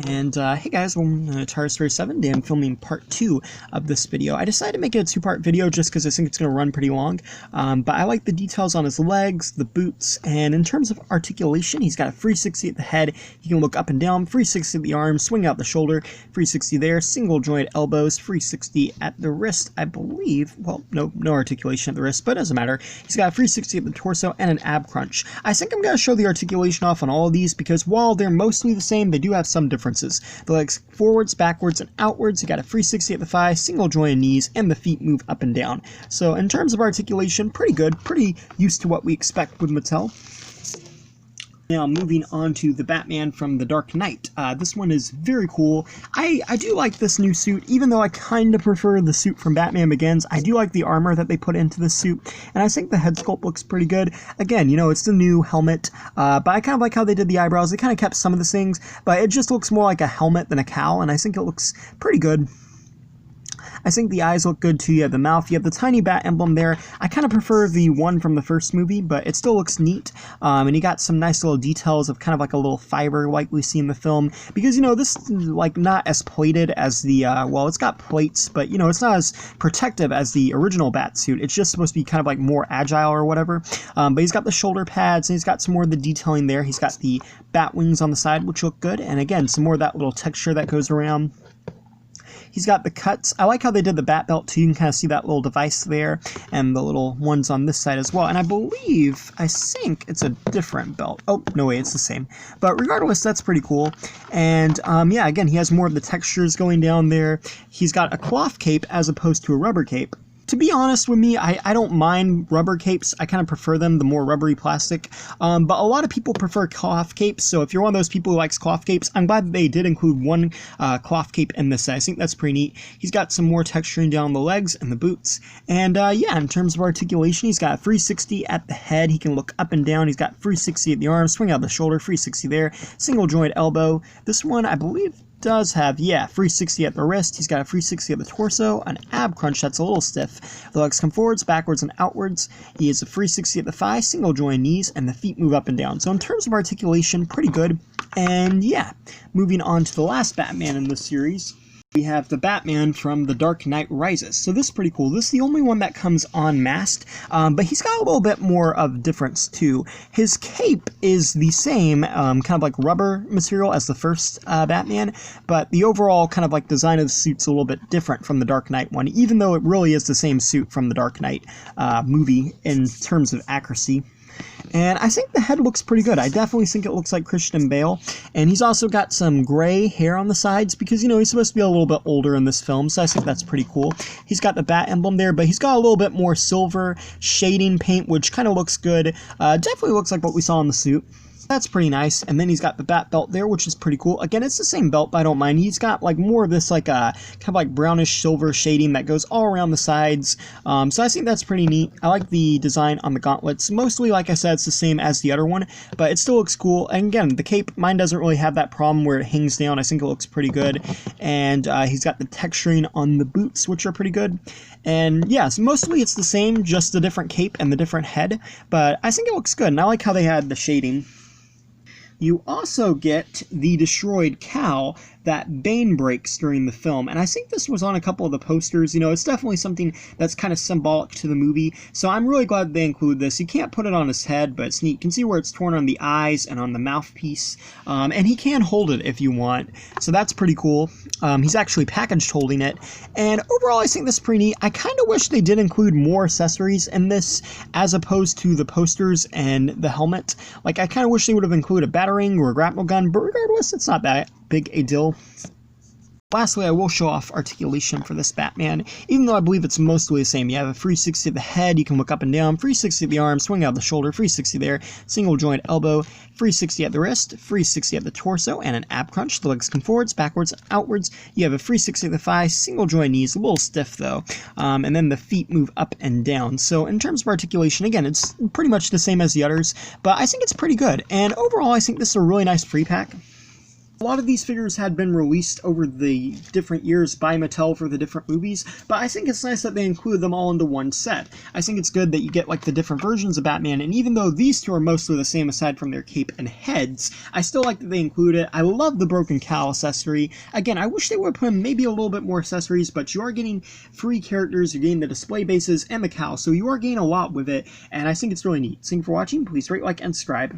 And hey guys, welcome to Tars 7. Today I'm filming part 2 of this video. I decided to make it a two-part video just because I think it's going to run pretty long, but I like the details on his legs, the boots, and in terms of articulation, he's got a 360 at the head, he can look up and down, 360 at the arm, swing out the shoulder, 360 there, single joint elbows, 360 at the wrist, I believe. Well, no articulation at the wrist, but it doesn't matter. He's got a 360 at the torso and an ab crunch. I think I'm going to show the articulation off on all of these because while they're mostly the same, they do have some differences. The legs forwards, backwards, and outwards. You got a 360 at the thigh, single joint knees, and the feet move up and down. So in terms of articulation, pretty good, pretty used to what we expect with Mattel. Now moving on to the Batman from The Dark Knight. This one is very cool. I do like this new suit, even though I kind of prefer the suit from Batman Begins. I do like the armor that they put into this suit, and I think the head sculpt looks pretty good. Again, you know, it's the new helmet, but I kind of like how they did the eyebrows. They kind of kept some of the things, but it just looks more like a helmet than a cowl, and I think it looks pretty good. I think the eyes look good too. You have the mouth, you have the tiny bat emblem there. I kind of prefer the one from the first movie, but it still looks neat. And you got some nice little details of kind of like a little fiber like we see in the film. Because, you know, this is like not as plated as the, well, it's got plates, but, you know, it's not as protective as the original bat suit. It's just supposed to be kind of like more agile or whatever. But he's got the shoulder pads, and he's got some more of the detailing there. He's got the bat wings on the side, which look good. And again, some more of that little texture that goes around. He's got the cuts. I like how they did the bat belt too. You can kind of see that little device there and the little ones on this side as well. And I think it's a different belt. Oh, no way, it's the same. But regardless, that's pretty cool. And yeah, again, he has more of the textures going down there. He's got a cloth cape as opposed to a rubber cape. To be honest with me, I don't mind rubber capes. I kind of prefer them, the more rubbery plastic. But a lot of people prefer cloth capes, so if you're one of those people who likes cloth capes, I'm glad that they did include one cloth cape in this set. I think that's pretty neat. He's got some more texturing down the legs and the boots. And yeah, in terms of articulation, he's got a 360 at the head. He can look up and down. He's got 360 at the arm, swing out the shoulder, 360 there, single joint elbow. This one, I believe, does have, yeah, 360 at the wrist. He's got a 360 at the torso, an ab crunch that's a little stiff. The legs come forwards, backwards, and outwards. He has a 360 at the thigh, single joint knees, and the feet move up and down. So in terms of articulation, pretty good. And yeah, moving on to the last Batman in this series, we have the Batman from The Dark Knight Rises. So this is pretty cool. This is the only one that comes unmasked, but he's got a little bit more of difference too. His cape is the same, kind of like rubber material as the first Batman, but the overall kind of like design of the suit's a little bit different from the Dark Knight one, even though it really is the same suit from the Dark Knight movie in terms of accuracy. And I think the head looks pretty good. I definitely think it looks like Christian Bale. And he's also got some gray hair on the sides because, you know, he's supposed to be a little bit older in this film, so I think that's pretty cool. He's got the bat emblem there, but he's got a little bit more silver shading paint, which kind of looks good. Definitely looks like what we saw in the suit. That's pretty nice. And then he's got the bat belt there, which is pretty cool. Again, it's the same belt, but I don't mind. He's got like more of this like kind of like brownish silver shading that goes all around the sides. So I think that's pretty neat. I like the design on the gauntlets. Mostly, like I said, it's the same as the other one, but it still looks cool. And again, the cape, mine doesn't really have that problem where it hangs down. I think it looks pretty good. And he's got the texturing on the boots, which are pretty good. And yeah, so mostly it's the same, just the different cape and the different head. But I think it looks good, and I like how they had the shading. You also get the destroyed cow that Bane breaks during the film, and I think this was on a couple of the posters. You know, it's definitely something that's kind of symbolic to the movie, so I'm really glad they include this. You can't put it on his head, but it's neat. You can see where it's torn on the eyes and on the mouthpiece, and he can hold it if you want, so that's pretty cool. He's actually packaged holding it, and overall I think this is pretty neat. I kind of wish they did include more accessories in this as opposed to the posters and the helmet. Like, I kind of wish they would have included a batarang or a grapnel gun, but regardless, it's not that big a deal. Lastly, I will show off articulation for this Batman, even though I believe it's mostly the same. You have a 360 at the head, you can look up and down, 360 at the arm, swing out the shoulder, 360 there, single joint elbow, 360 at the wrist, 360 at the torso, and an ab crunch. The legs come forwards, backwards, and outwards. You have a 360 at the thigh, single joint knees, a little stiff though, and then the feet move up and down. So in terms of articulation, again, it's pretty much the same as the others, but I think it's pretty good. And overall, I think this is a really nice free pack. A lot of these figures had been released over the different years by Mattel for the different movies, but I think it's nice that they include them all into one set. I think it's good that you get like the different versions of Batman, and even though these two are mostly the same aside from their cape and heads, I still like that they include it. I love the broken cowl accessory. Again, I wish they would put in maybe a little bit more accessories, but you are getting free characters, you're getting the display bases and the cowl, so you are getting a lot with it, and I think it's really neat. Thank you for watching. Please rate, like, and subscribe.